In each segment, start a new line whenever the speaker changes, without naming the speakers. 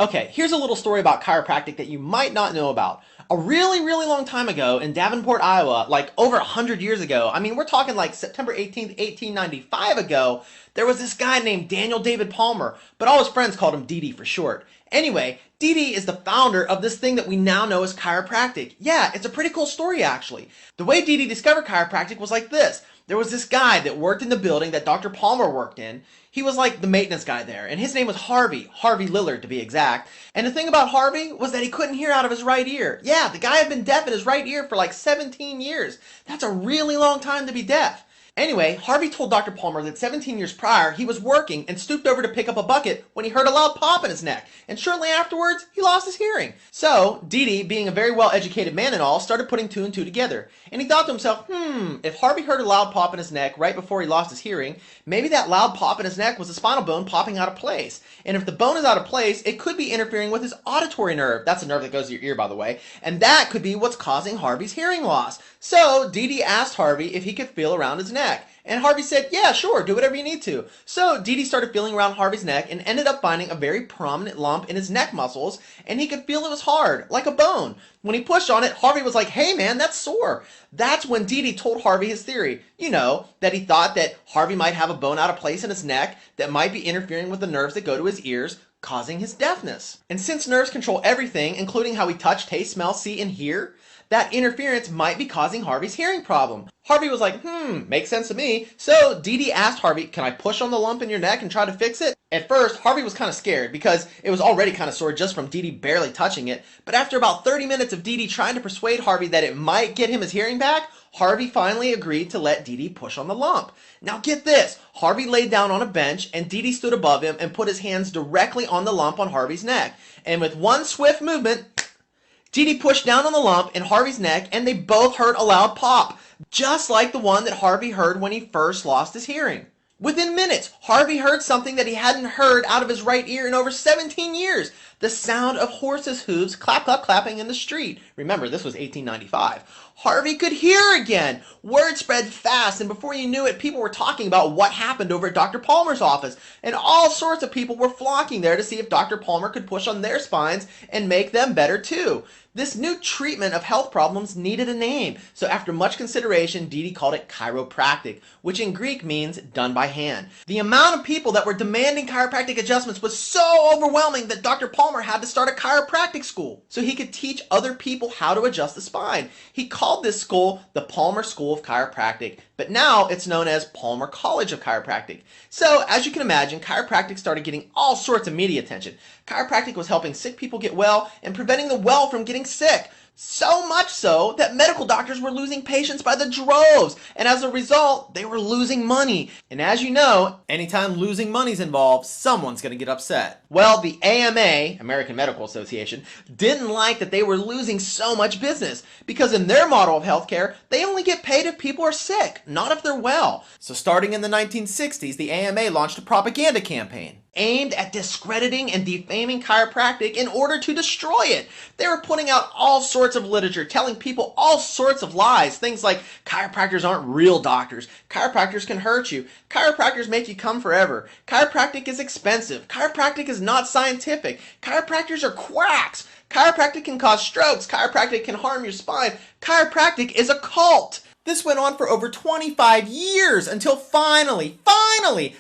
Okay, here's a little story about chiropractic that you might not know about. A really long time ago in Davenport, Iowa, like over 100 years ago, I mean, we're talking like September 18th, 1895 ago, there was this guy named Daniel David Palmer, but all his friends called him DD for short. Anyway, DD is the founder of this thing that we now know as chiropractic. Yeah, it's a pretty cool story actually. The way DD discovered chiropractic was like this. There was this guy that worked in the building that Dr. Palmer worked in. He was like the maintenance guy there, and his name was Harvey Lillard to be exact. And the thing about Harvey was that he couldn't hear out of his right ear. Yeah, the guy had been deaf in his right ear for like 17 years. That's a really long time to be deaf. Anyway, Harvey told Dr. Palmer that 17 years prior, he was working and stooped over to pick up a bucket when he heard a loud pop in his neck, and shortly afterwards, he lost his hearing. So, Dee, being a very well-educated man and all, started putting two and two together. And he thought to himself, if Harvey heard a loud pop in his neck right before he lost his hearing, maybe that loud pop in his neck was the spinal bone popping out of place. And if the bone is out of place, it could be interfering with his auditory nerve. That's a nerve that goes to your ear, by the way. And that could be what's causing Harvey's hearing loss. So, Dee asked Harvey if he could feel around his neck. And Harvey said, yeah, sure, do whatever you need to. So Dee started feeling around Harvey's neck and ended up finding a very prominent lump in his neck muscles, and he could feel it was hard, like a bone. When he pushed on it, Harvey was like, hey man, that's sore. That's when Dee told Harvey his theory. You know, that he thought that Harvey might have a bone out of place in his neck that might be interfering with the nerves that go to his ears, causing his deafness. And since nerves control everything, including how we touch, taste, smell, see, and hear, that interference might be causing Harvey's hearing problem. Harvey was like, makes sense to me. So Dee asked Harvey, can I push on the lump in your neck and try to fix it? At first, Harvey was kind of scared because it was already kind of sore just from Dee barely touching it. But after about 30 minutes of Dee trying to persuade Harvey that it might get him his hearing back, Harvey finally agreed to let Dee push on the lump. Now get this, Harvey laid down on a bench and Dee stood above him and put his hands directly on the lump on Harvey's neck. And with one swift movement, Dee pushed down on the lump in Harvey's neck and they both heard a loud pop, just like the one that Harvey heard when he first lost his hearing. Within minutes, Harvey heard something that he hadn't heard out of his right ear in over 17 years. The sound of horses' hooves clapping in the street. Remember, this was 1895. Harvey could hear again. Word spread fast, and before you knew it, people were talking about what happened over at Dr. Palmer's office. And all sorts of people were flocking there to see if Dr. Palmer could push on their spines and make them better too. This new treatment of health problems needed a name, so after much consideration, Dee called it chiropractic, which in Greek means done by hand. The amount of people that were demanding chiropractic adjustments was so overwhelming that Dr. Palmer had to start a chiropractic school so he could teach other people how to adjust the spine. He called this school the Palmer School of Chiropractic, but now it's known as Palmer College of Chiropractic. So, as you can imagine, chiropractic started getting all sorts of media attention. Chiropractic was helping sick people get well and preventing the well from getting sick. So much so that medical doctors were losing patients by the droves, and as a result, they were losing money. And as you know, anytime losing money's involved, someone's going to get upset. Well, the AMA, American Medical Association, didn't like that they were losing so much business, because in their model of healthcare, they only get paid if people are sick, not if they're well. So starting in the 1960s, the AMA launched a propaganda campaign aimed at discrediting and defaming chiropractic in order to destroy it. They were putting out all sorts of literature, telling people all sorts of lies. Things like, chiropractors aren't real doctors. Chiropractors can hurt you. Chiropractors make you come forever. Chiropractic is expensive. Chiropractic is not scientific. Chiropractors are quacks. Chiropractic can cause strokes. Chiropractic can harm your spine. Chiropractic is a cult. This went on for over 25 years until finally,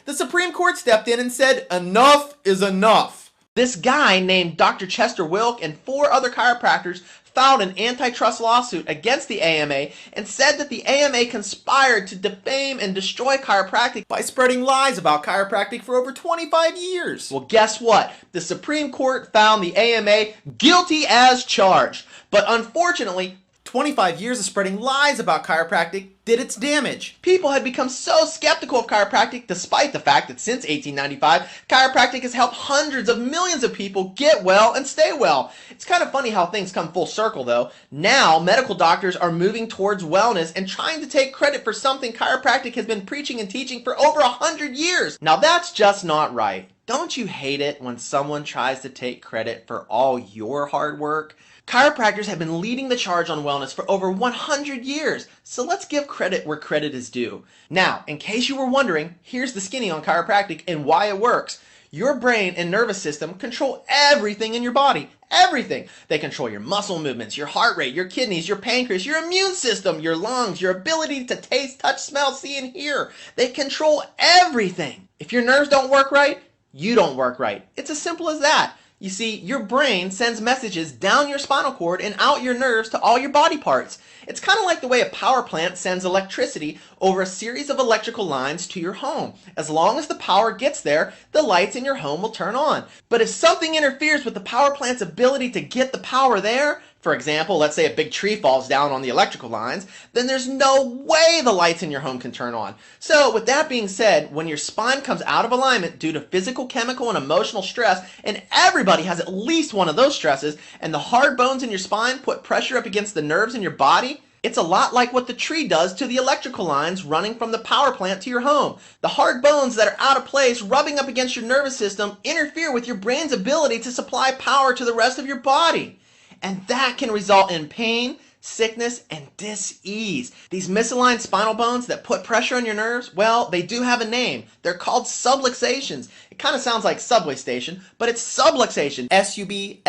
the Supreme Court stepped in and said, enough is enough. This guy named Dr. Chester Wilk and 4 other chiropractors filed an antitrust lawsuit against the AMA and said that the AMA conspired to defame and destroy chiropractic by spreading lies about chiropractic for over 25 years. Well, guess what? The Supreme Court found the AMA guilty as charged. But unfortunately, 25 years of spreading lies about chiropractic did its damage. People had become so skeptical of chiropractic despite the fact that since 1895, chiropractic has helped hundreds of millions of people get well and stay well. It's kind of funny how things come full circle though. Now, medical doctors are moving towards wellness and trying to take credit for something chiropractic has been preaching and teaching for over 100 years. Now that's just not right. Don't you hate it when someone tries to take credit for all your hard work? Chiropractors have been leading the charge on wellness for over 100 years, so let's give credit where credit is due. Now, in case you were wondering, here's the skinny on chiropractic and why it works. Your brain and nervous system control everything in your body. Everything. They control your muscle movements, your heart rate, your kidneys, your pancreas, your immune system, your lungs, your ability to taste, touch, smell, see, and hear. They control everything. If your nerves don't work right, you don't work right. It's as simple as that. You see, your brain sends messages down your spinal cord and out your nerves to all your body parts. It's kind of like the way a power plant sends electricity over a series of electrical lines to your home. As long as the power gets there, the lights in your home will turn on. But if something interferes with the power plant's ability to get the power there, for example, let's say a big tree falls down on the electrical lines, then there's no way the lights in your home can turn on. So with that being said, when your spine comes out of alignment due to physical, chemical, and emotional stress, and everybody has at least one of those stresses, and the hard bones in your spine put pressure up against the nerves in your body, it's a lot like what the tree does to the electrical lines running from the power plant to your home. The hard bones that are out of place rubbing up against your nervous system interfere with your brain's ability to supply power to the rest of your body. And that can result in pain, sickness, and dis-ease. These misaligned spinal bones that put pressure on your nerves, well, they do have a name. They're called subluxations. It kind of sounds like subway station, but it's subluxation. S-U-B-L-U-X-A-T-I-O-N.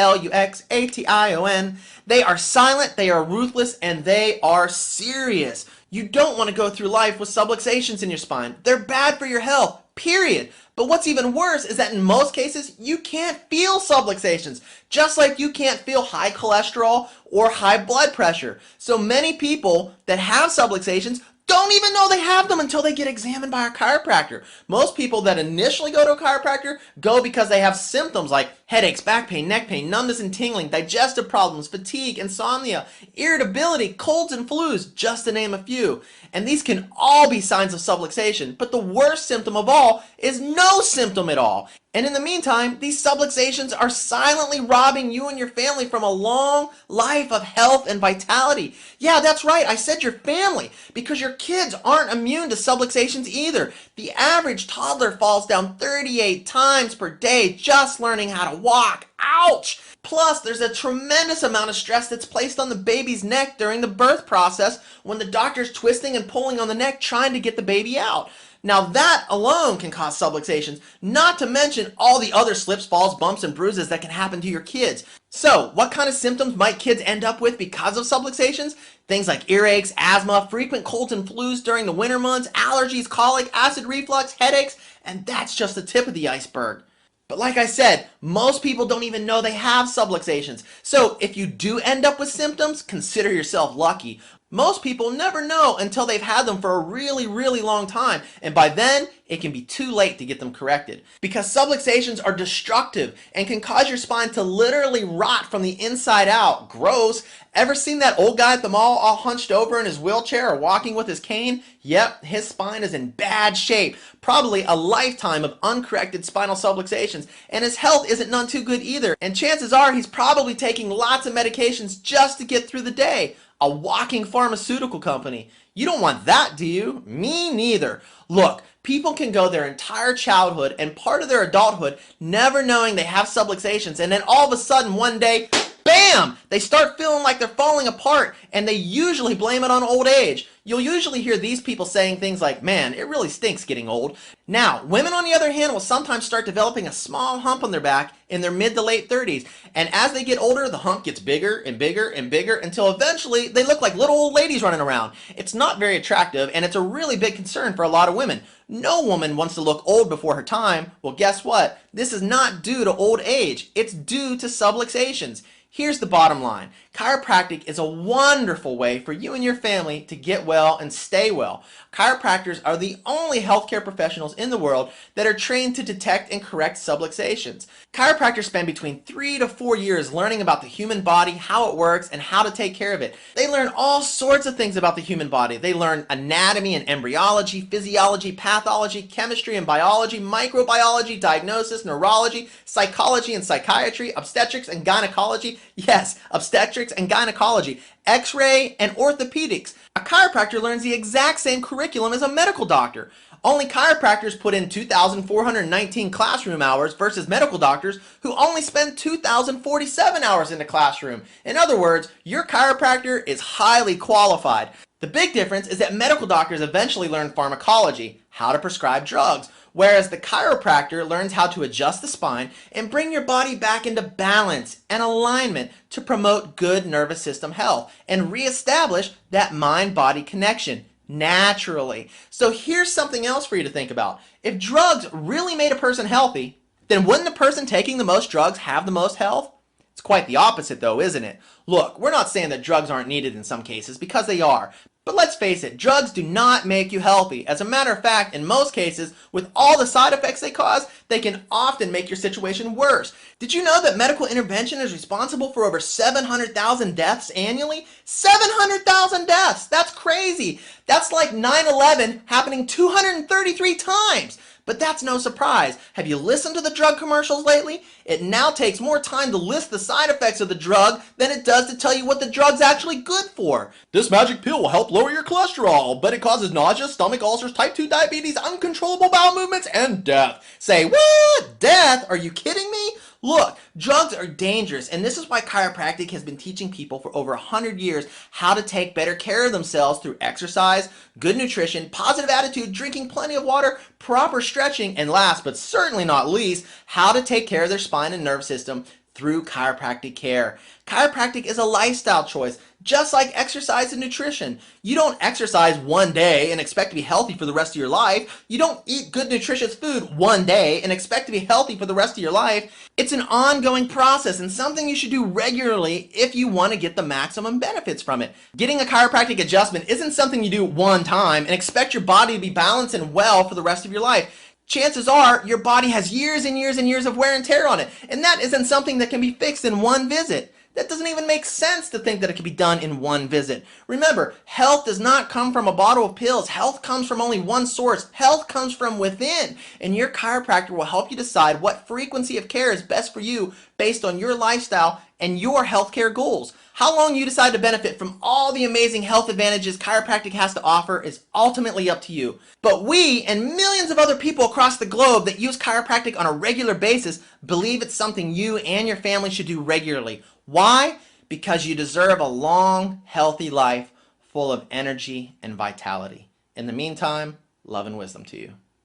They are silent, they are ruthless, and they are serious. You don't want to go through life with subluxations in your spine. They're bad for your health, period. But what's even worse is that in most cases, you can't feel subluxations, just like you can't feel high cholesterol or high blood pressure. So many people that have subluxations don't even know they have them until they get examined by a chiropractor. Most people that initially go to a chiropractor go because they have symptoms like headaches, back pain, neck pain, numbness and tingling, digestive problems, fatigue, insomnia, irritability, colds and flus, just to name a few. And these can all be signs of subluxation, but the worst symptom of all is no symptom at all. And in the meantime, these subluxations are silently robbing you and your family from a long life of health and vitality. Yeah, that's right, I said your family, because your kids aren't immune to subluxations either. The average toddler falls down 38 times per day just learning how to walk. Ouch! Plus, there's a tremendous amount of stress that's placed on the baby's neck during the birth process when the doctor's twisting and pulling on the neck trying to get the baby out. Now that alone can cause subluxations, not to mention all the other slips, falls, bumps, and bruises that can happen to your kids. So, what kind of symptoms might kids end up with because of subluxations? Things like earaches, asthma, frequent colds and flus during the winter months, allergies, colic, acid reflux, headaches, and that's just the tip of the iceberg. But like I said, most people don't even know they have subluxations. So if you do end up with symptoms, consider yourself lucky. Most people never know until they've had them for a really, really long time. And by then, it can be too late to get them corrected. Because subluxations are destructive and can cause your spine to literally rot from the inside out. Gross. Ever seen that old guy at the mall all hunched over in his wheelchair or walking with his cane? Yep, his spine is in bad shape. Probably a lifetime of uncorrected spinal subluxations. And his health isn't none too good either. And chances are he's probably taking lots of medications just to get through the day. A walking pharmaceutical company. You don't want that, do you? Me neither. Look, people can go their entire childhood and part of their adulthood never knowing they have subluxations, and then all of a sudden one day, bam! They start feeling like they're falling apart, and they usually blame it on old age. You'll usually hear these people saying things like, man, it really stinks getting old. Now, women on the other hand will sometimes start developing a small hump on their back in their mid to late 30s. And as they get older, the hump gets bigger and bigger and bigger until eventually they look like little old ladies running around. It's not very attractive, and it's a really big concern for a lot of women. No woman wants to look old before her time. Well, guess what? This is not due to old age. It's due to subluxations. Here's the bottom line. Chiropractic is a wonderful way for you and your family to get well and stay well. Chiropractors are the only healthcare professionals in the world that are trained to detect and correct subluxations. Chiropractors spend between 3 to 4 years learning about the human body, how it works, and how to take care of it. They learn all sorts of things about the human body. They learn anatomy and embryology, physiology, pathology, chemistry and biology, microbiology, diagnosis, neurology, psychology and psychiatry, obstetrics and gynecology. Yes, obstetrics and gynecology, x-ray and orthopedics. A chiropractor learns the exact same curriculum as a medical doctor. Only chiropractors put in 2,419 classroom hours versus medical doctors who only spend 2,047 hours in the classroom. In other words, your chiropractor is highly qualified. The big difference is that medical doctors eventually learn pharmacology, how to prescribe drugs, whereas the chiropractor learns how to adjust the spine and bring your body back into balance and alignment to promote good nervous system health and reestablish that mind-body connection naturally. So here's something else for you to think about. If drugs really made a person healthy, then wouldn't the person taking the most drugs have the most health? It's quite the opposite though, isn't it? Look, we're not saying that drugs aren't needed in some cases, because they are. But let's face it, drugs do not make you healthy. As a matter of fact, in most cases, with all the side effects they cause, they can often make your situation worse. Did you know that medical intervention is responsible for over 700,000 deaths annually? 700,000 deaths! That's crazy! That's like 9/11 happening 233 times! But that's no surprise. Have you listened to the drug commercials lately? It now takes more time to list the side effects of the drug than it does to tell you what the drug's actually good for. This magic pill will help lower your cholesterol, but it causes nausea, stomach ulcers, type 2 diabetes, uncontrollable bowel movements, and death. Say, what? Death? Are you kidding me? Look, drugs are dangerous, and this is why chiropractic has been teaching people for over 100 years how to take better care of themselves through exercise, good nutrition, positive attitude, drinking plenty of water, proper stretching, and last but certainly not least, how to take care of their spine and nerve system through chiropractic care. Chiropractic is a lifestyle choice, just like exercise and nutrition. You don't exercise one day and expect to be healthy for the rest of your life. You don't eat good nutritious food one day and expect to be healthy for the rest of your life. It's an ongoing process and something you should do regularly if you want to get the maximum benefits from it. Getting a chiropractic adjustment isn't something you do one time and expect your body to be balanced and well for the rest of your life. Chances are your body has years and years and years of wear and tear on it, and that isn't something that can be fixed in one visit. That doesn't even make sense to think that it can be done in one visit. Remember, health does not come from a bottle of pills. Health comes from only one source. Health comes from within, and your chiropractor will help you decide what frequency of care is best for you based on your lifestyle and your healthcare goals. How long you decide to benefit from all the amazing health advantages chiropractic has to offer is ultimately up to you. But we and millions of other people across the globe that use chiropractic on a regular basis believe it's something you and your family should do regularly. Why? Because you deserve a long, healthy life full of energy and vitality. In the meantime, love and wisdom to you.